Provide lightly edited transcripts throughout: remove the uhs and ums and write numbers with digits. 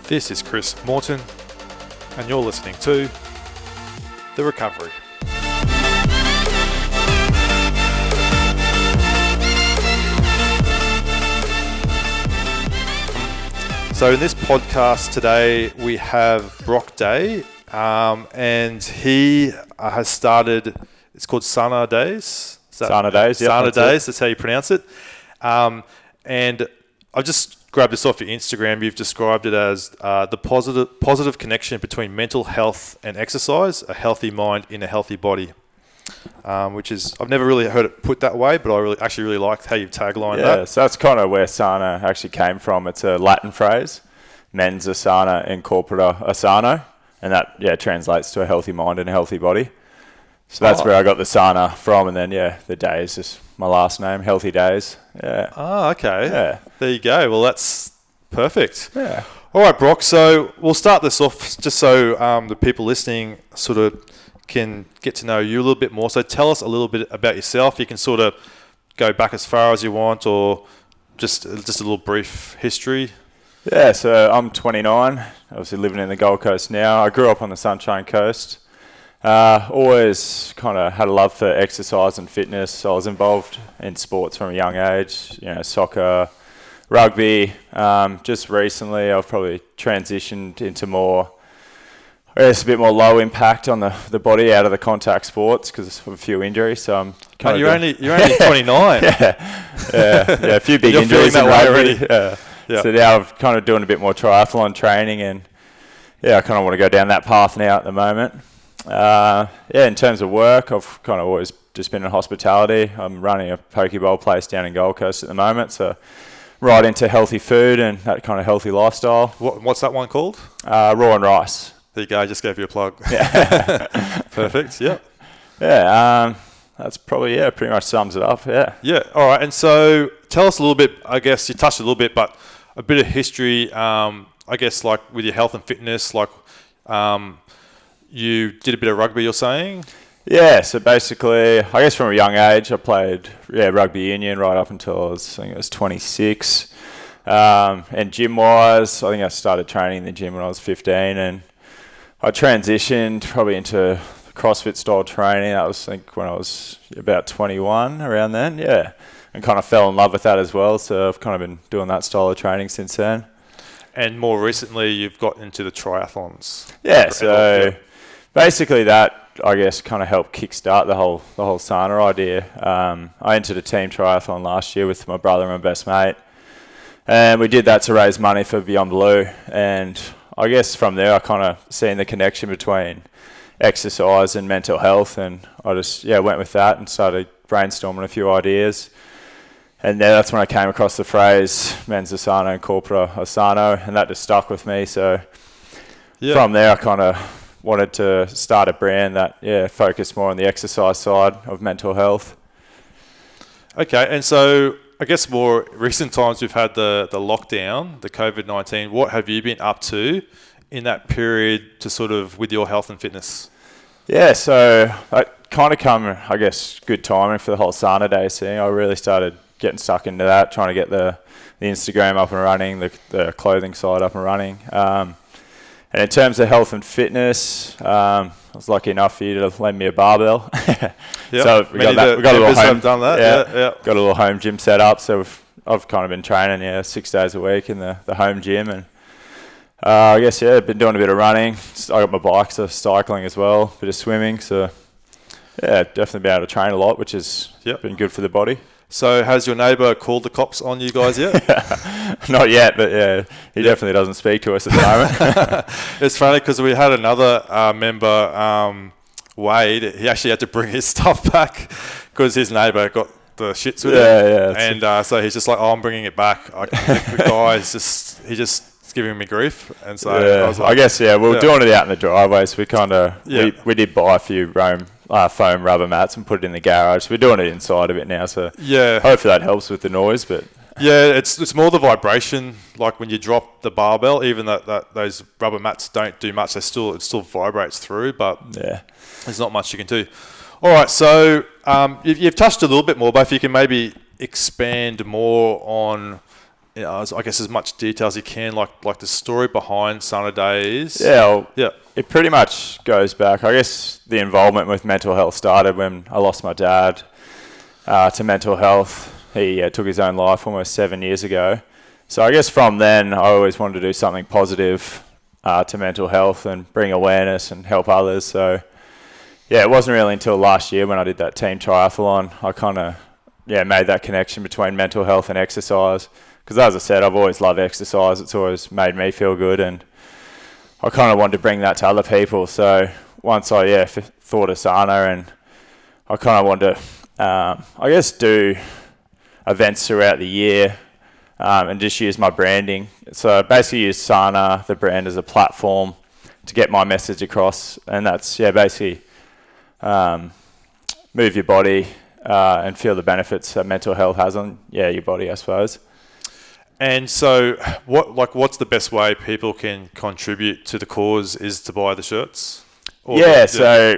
This is Chris Morton, and you're listening to The Recovery. So in this podcast today, we have Brock Day, and he has started, it's called Sana Days. Sana Days, yeah. Sana Days, that's how you pronounce it. And I've just grabbed this off your Instagram. You've described it as the positive connection between mental health and exercise, a healthy mind in a healthy body, which is, I've never really heard it put that way, but I really liked how you've taglined that. Yeah, so that's kind of where Sana actually came from. It's a Latin phrase, mens sana in corpora sano, and that translates to a healthy mind and a healthy body. So that's where I got the Sana from, and then the Day is just my last name, Healthy Days. Yeah. Oh, okay. Yeah. There you go. Well, that's perfect. Yeah. All right, Brock. So we'll start this off just so the people listening sort of can get to know you a little bit more. So tell us a little bit about yourself. You can sort of go back as far as you want, or just a little brief history. Yeah. So I'm 29. Obviously living in the Gold Coast now. I grew up on the Sunshine Coast. Always kind of had a love for exercise and fitness. I was involved in sports from a young age, soccer, rugby. Just recently, I've probably transitioned into more, a bit more low impact on the body out of the contact sports because of a few injuries. So I'm kind of you're only 29. a few big You're injuries feeling in that way rugby. already. Yeah. So now I'm kind of doing a bit more triathlon training, and I kind of want to go down that path now at the moment. In terms of work, I've kind of always just been in hospitality. I'm running a poke bowl place down in Gold Coast at the moment, so right into healthy food and that kind of healthy lifestyle. What's that one called? Raw and Rice. There you go, I just gave you a plug. Yeah. Perfect, yeah. Yeah, that's probably, pretty much sums it up, yeah. Yeah, all right, and so tell us a little bit, I guess you touched a little bit, but a bit of history, I guess like with your health and fitness, like you did a bit of rugby, you're saying? Yeah, so basically, I guess from a young age, I played rugby union right up until I was 26. And gym-wise, I think I started training in the gym when I was 15, and I transitioned probably into CrossFit-style training. That was, I think, when I was about 21, around then, and kind of fell in love with that as well. So I've kind of been doing that style of training since then. And more recently, you've got into the triathlons. Yeah, so basically that, I guess, kind of helped kickstart the whole Sana idea. I entered a team triathlon last year with my brother and my best mate, and we did that to raise money for Beyond Blue. And I guess from there, I kind of seen the connection between exercise and mental health, and I just went with that and started brainstorming a few ideas. And that's when I came across the phrase mens sana in corpora sano, and that just stuck with me. So from there, I kind of wanted to start a brand that focused more on the exercise side of mental health. Okay, and so I guess more recent times we've had the lockdown, the COVID-19. What have you been up to in that period to sort of with your health and fitness? Yeah, so I kind of come, I guess, good timing for the whole Sana Day thing. I really started getting stuck into that, trying to get the Instagram up and running, the clothing side up and running. And in terms of health and fitness, I was lucky enough for you to lend me a barbell. So we got a little home. Done that. Got a little home gym set up. So I've kind of been training 6 days a week in the home gym, and I guess been doing a bit of running. I got my bike, so cycling as well, a bit of swimming. So definitely been able to train a lot, which has been good for the body. So has your neighbour called the cops on you guys yet? Not yet, but he definitely doesn't speak to us at the moment. It's funny because we had another member, Wade. He actually had to bring his stuff back because his neighbour got the shits with him. And so he's just like, I'm bringing it back. The guy is just giving me grief. And so I was like, I guess, we were doing it out in the driveway. So we kind of, we did buy a few foam rubber mats and put it in the garage. We're doing it inside a bit now, so hopefully that helps with the noise. But it's more the vibration. Like when you drop the barbell, even that those rubber mats don't do much. It still vibrates through, but there's not much you can do. All right, so you've touched a little bit more, but if you can maybe expand more on I guess as much detail as you can, like the story behind Sana Days. Yeah, well, Yeah. it pretty much goes back. I guess the involvement with mental health started when I lost my dad to mental health. He took his own life almost 7 years ago. So I guess from then, I always wanted to do something positive to mental health and bring awareness and help others. So yeah, it wasn't really until last year when I did that team triathlon, I kind of made that connection between mental health and exercise. Because as I said, I've always loved exercise. It's always made me feel good, and I kind of wanted to bring that to other people. So once I thought of Sana, and I kind of wanted to, do events throughout the year and just use my branding. So I basically use Sana, the brand, as a platform to get my message across, and that's basically move your body and feel the benefits that mental health has on your body, I suppose. And so, what's the best way people can contribute to the cause is to buy the shirts? So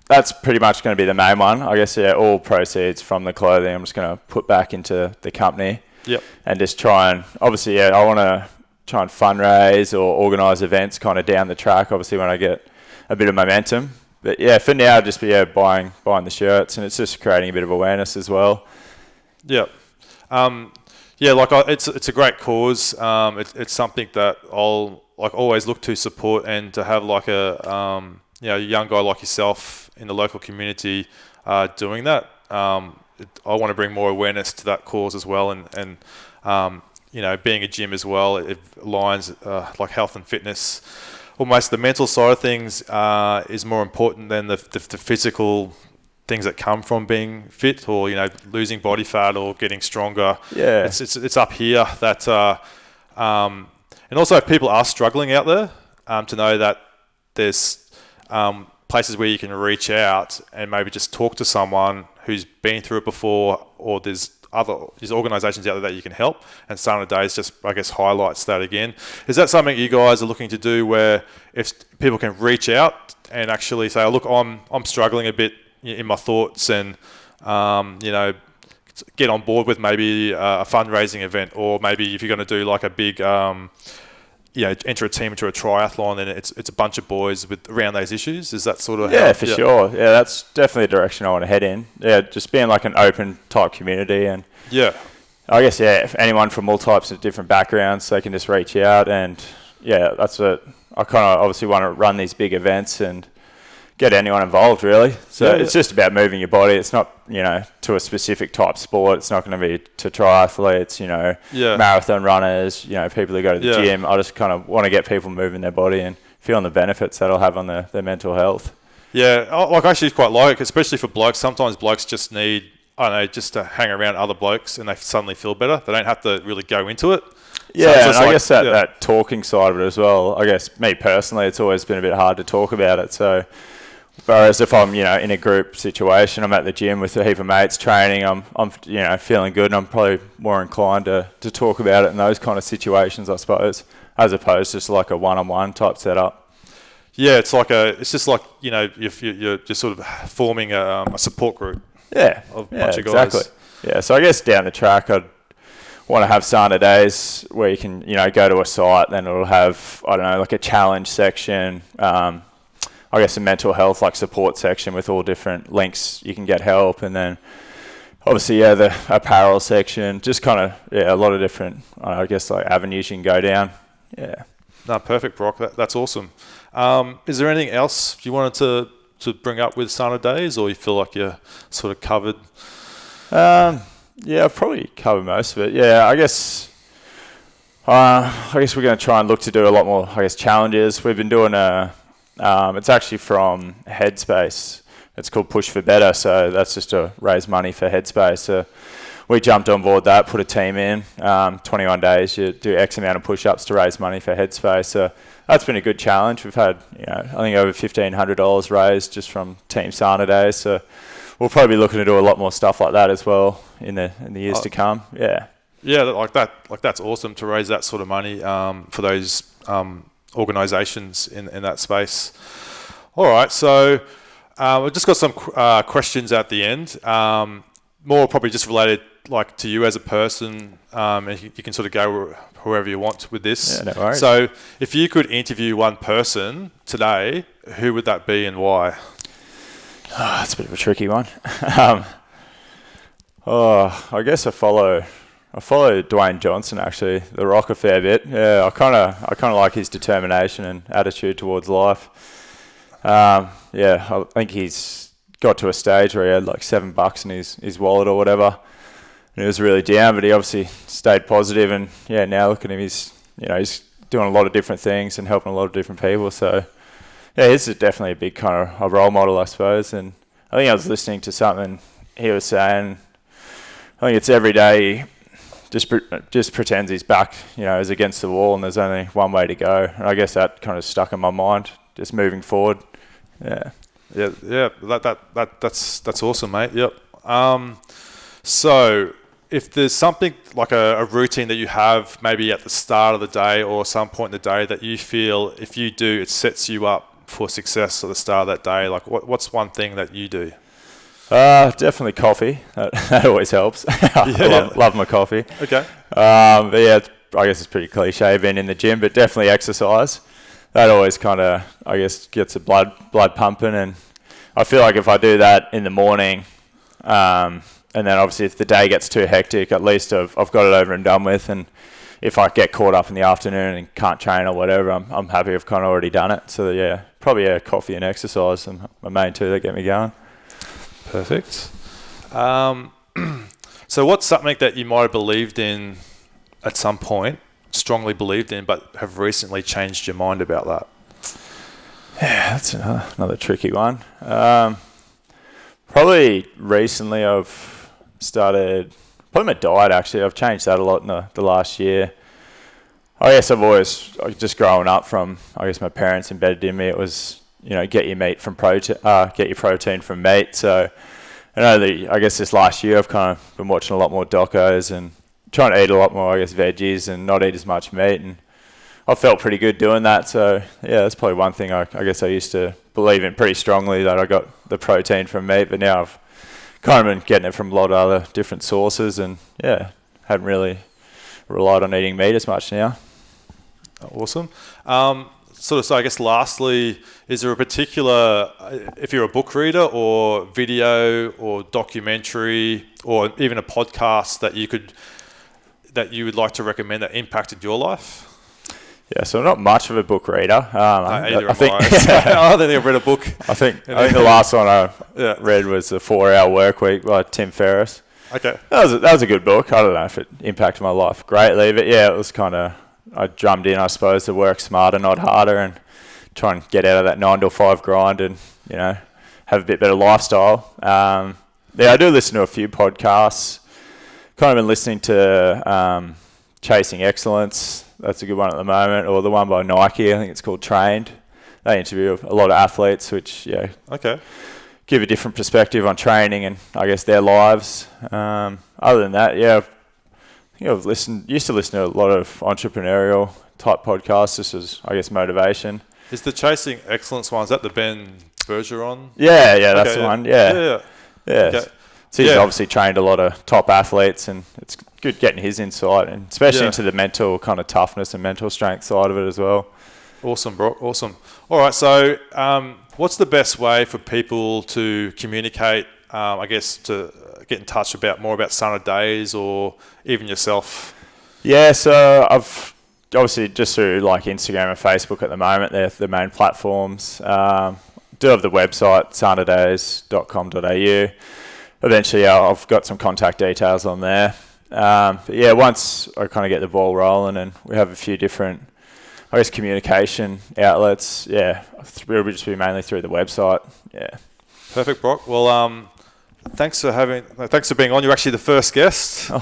that's pretty much going to be the main one. I guess, all proceeds from the clothing I'm just going to put back into the company. Yep. And just try and, obviously, I want to try and fundraise or organise events kind of down the track, obviously, when I get a bit of momentum. But for now, just be buying the shirts, and it's just creating a bit of awareness as well. Yep. It's a great cause. It's something that I'll always look to support, and to have a young guy like yourself in the local community doing that. I want to bring more awareness to that cause as well, and being a gym as well, it aligns like health and fitness. Almost the mental side of things is more important than the physical things that come from being fit, or losing body fat or getting stronger. Yeah, it's up here that and also if people are struggling out there, to know that there's places where you can reach out and maybe just talk to someone who's been through it before, or there's organisations out there that you can help, and Sana Days just, I guess, highlights that again. Is that something you guys are looking to do, where if people can reach out and actually say, oh, look, I'm struggling a bit in my thoughts, and get on board with maybe a fundraising event, or maybe if you're going to do like a big enter a team into a triathlon, and it's a bunch of boys with around those issues? Is that sort of sure. Yeah, that's definitely the direction I want to head in. Yeah, just being like an open type community, and I guess if anyone from all types of different backgrounds, they can just reach out, and that's what I kind of obviously want to run these big events and get anyone involved, really. So it's just about moving your body. It's not, to a specific type sport. It's not going to be to triathletes, marathon runners, people who go to the gym. I just kind of want to get people moving their body and feeling the benefits that'll have on their mental health. Yeah, I actually quite like it, especially for blokes. Sometimes blokes just need, just to hang around other blokes, and they suddenly feel better. They don't have to really go into it. Yeah, and I guess that talking side of it as well. I guess me personally, it's always been a bit hard to talk about it. So whereas if I'm, in a group situation, I'm at the gym with a heap of mates training, I'm feeling good, and I'm probably more inclined to talk about it in those kind of situations, I suppose, as opposed to just like a one-on-one type setup. Yeah, it's just like you're just sort of forming a support group. Yeah, of a bunch of guys. Exactly. Yeah, so I guess down the track, I'd want to have Sana Days where you can, go to a site, then it'll have, like a challenge section. I guess a mental health like support section with all different links you can get help, and then obviously the apparel section, just kind of a lot of different I guess like avenues you can go down. Yeah. No, perfect, Brock. That's awesome. Is there anything else you wanted to bring up with Sana Days, or you feel like you're sort of covered? I've probably covered most of it. Yeah, I guess we're going to try and look to do a lot more challenges. We've been doing it's actually from Headspace. It's called Push for Better, so that's just to raise money for Headspace. So we jumped on board that, put a team in, 21 days, you do X amount of push-ups to raise money for Headspace. So that's been a good challenge. We've had, I think over $1,500 raised just from Team Sana Days. So we'll probably be looking to do a lot more stuff like that as well in the years to come. Yeah. Yeah, that's awesome to raise that sort of money for those organisations in that space. All right, so we've just got some questions at the end, more probably just related like to you as a person, and you can sort of go wherever you want with this. Yeah, no worries. So if you could interview one person today, who would that be and why? Oh, that's a bit of a tricky one. I guess I follow Dwayne Johnson, actually, The Rock, a fair bit. Yeah, I kind of like his determination and attitude towards life. I think he's got to a stage where he had like $7 in his wallet or whatever, and he was really down, but he obviously stayed positive, and yeah, now look at him, he's doing a lot of different things and helping a lot of different people. So yeah, he's definitely a big kind of a role model, I suppose. And I think I was listening to something he was saying. I think it's every day just pretends he's back, is against the wall, and there's only one way to go. And I guess that kind of stuck in my mind, just moving forward. Yeah. That's awesome, mate. Yep. So if there's something like a routine that you have maybe at the start of the day or some point in the day that you feel if you do, it sets you up for success at the start of that day, like what's one thing that you do? Definitely coffee. That always helps. Love my coffee. Okay. But yeah, I guess it's pretty cliche being in the gym, but definitely exercise. That always kind of, I guess, gets the blood pumping, and I feel like if I do that in the morning, and then obviously if the day gets too hectic, at least I've got it over and done with, and if I get caught up in the afternoon and can't train or whatever, I'm happy I've kind of already done it. So yeah, probably coffee and exercise are my main two that get me going. Perfect. So what's something that you might have believed in at some point, strongly believed in, but have recently changed your mind about that? Yeah, that's another tricky one. Probably recently I've started, probably my diet actually, I've changed that a lot in the last year. I guess I've always, just growing up from, my parents embedded in me, it was, get your meat from protein, get your protein from meat. So I guess this last year I've kind of been watching a lot more docos and trying to eat a lot more, veggies and not eat as much meat. And I felt pretty good doing that. So yeah, that's probably one thing I guess I used to believe in pretty strongly, that I got the protein from meat, but now I've kind of been getting it from a lot of other different sources, and yeah, haven't really relied on eating meat as much now. Awesome. So I guess lastly, is there a particular, if you're a book reader or video or documentary or even a podcast that you would like to recommend that impacted your life? Yeah, so I'm not much of a book reader. I think I don't think I've read a book. I think the last one I read was The 4-Hour Workweek by Tim Ferriss. Okay. That was a good book. I don't know if it impacted my life greatly, but yeah, it was kind of, I drummed in, I suppose, to work smarter, not harder, and try and get out of that 9 to 5 grind and, have a bit better lifestyle. I do listen to a few podcasts. Kind of been listening to Chasing Excellence. That's a good one at the moment. Or the one by Nike, I think it's called Trained. They interview a lot of athletes, which, give a different perspective on training and, I guess, their lives. Other than that, I used to listen to a lot of entrepreneurial type podcasts, just as, I guess, motivation. Is the Chasing Excellence one, is that the Ben Bergeron? Yeah, that's the one. Yeah. Okay. So he's obviously trained a lot of top athletes, and it's good getting his insight, and especially into the mental kind of toughness and mental strength side of it as well. Awesome, bro. Awesome. All right, so what's the best way for people to communicate, I guess, to get in touch more about Sana Days or even yourself? Yeah, so I've obviously just through like Instagram and Facebook at the moment, they're the main platforms. Do have the website, sanadays.com.au. Eventually, I've got some contact details on there. But once I kind of get the ball rolling and we have a few different, I guess, communication outlets, it'll just be mainly through the website. Yeah. Perfect, Brock. Well, thanks for being on. You're actually the first guest on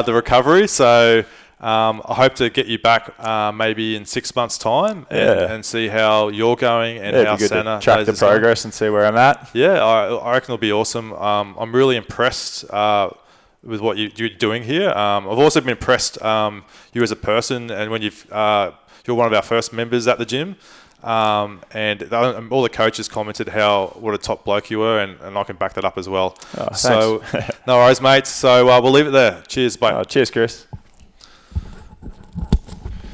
the recovery. So I hope to get you back maybe in 6 months' time and see how you're going and how Sana track the progress and see where I'm at. Yeah, I reckon it'll be awesome. I'm really impressed with what you're doing here. I've also been impressed you as a person, and when you're one of our first members at the gym. And all the coaches commented what a top bloke you were, and I can back that up as well. Oh, so, no worries, mate. So we'll leave it there. Cheers, bye. Cheers, Chris.